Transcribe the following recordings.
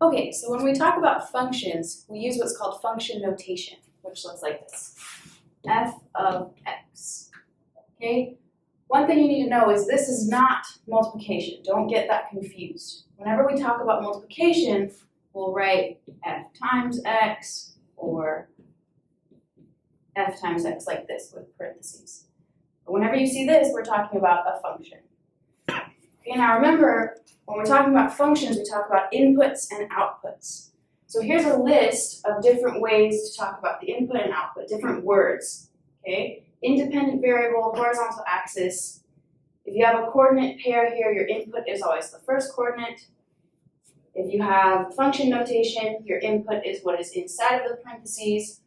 Okay, so when we talk about functions, we use what's called function notation, which looks like this. F of x. Okay? One thing you need to know is this is not multiplication. Don't get that confused. Whenever we talk about multiplication, we'll write f times x or f times x like this with parentheses. But whenever you see this, we're talking about a function. Okay, now remember, when we're talking about functions, we talk about inputs and outputs. So here's a list of different ways to talk about the input and output, different words. Okay? Independent variable, horizontal axis. If you have a coordinate pair here, your input is always the first coordinate. If you have function notation, your input is what is inside of the parentheses.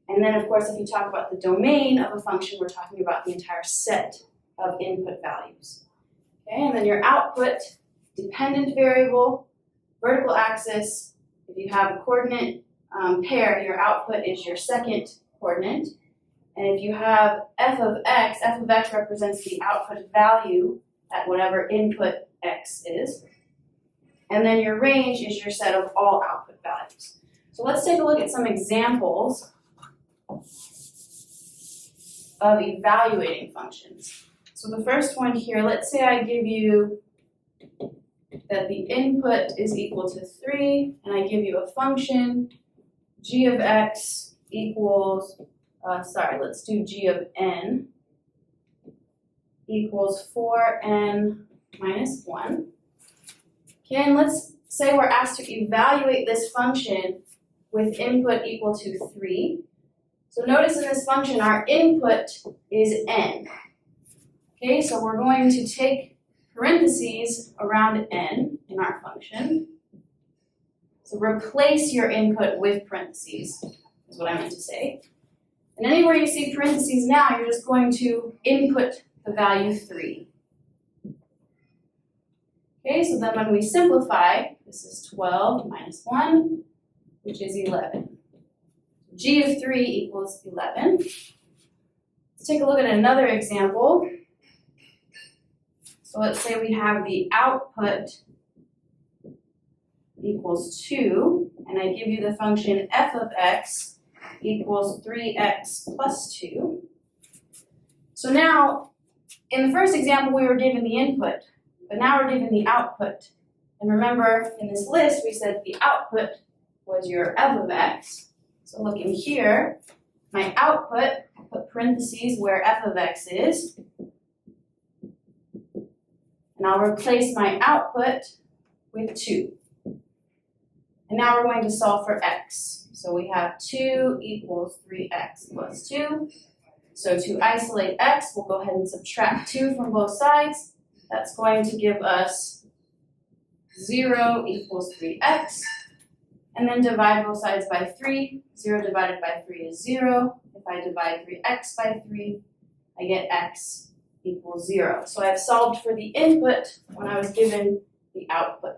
And then, of course, if you talk about the domain of a function, we're talking about the entire set of input values. Okay, and then your output, dependent variable, vertical axis. If you have a coordinate pair, your output is your second coordinate. And if you have f of x represents the output value at whatever input x is. And then your range is your set of all output values. So let's take a look at some examples of evaluating functions. So the first one here, let's say I give you that the input is equal to 3, and I give you a function, g of x equals, let's do g of n equals 4n minus 1. Okay, and let's say we're asked to evaluate this function with input equal to 3. So notice in this function, our input is n. Okay, so we're going to take parentheses around n in our function. So replace your input with parentheses, is what I meant to say. And anywhere you see parentheses now, you're just going to input the value 3. Okay, so then when we simplify, this is 12 minus 1, which is 11. G of 3 equals 11. Let's take a look at another example. So let's say we have the output equals 2, and I give you the function f of x equals 3x plus 2. So now, in the first example, we were given the input, but now we're given the output. And remember, in this list, we said the output was your f of x. So look in here, my output, I put parentheses where f of x is, and I'll replace my output with 2. And now we're going to solve for x. So we have 2 equals 3x plus 2. So to isolate x, we'll go ahead and subtract 2 from both sides. That's going to give us 0 equals 3x. And then divide both sides by 3. 0 divided by 3 is 0. If I divide 3x by 3, I get x equals 0. So I've solved for the input when I was given the output.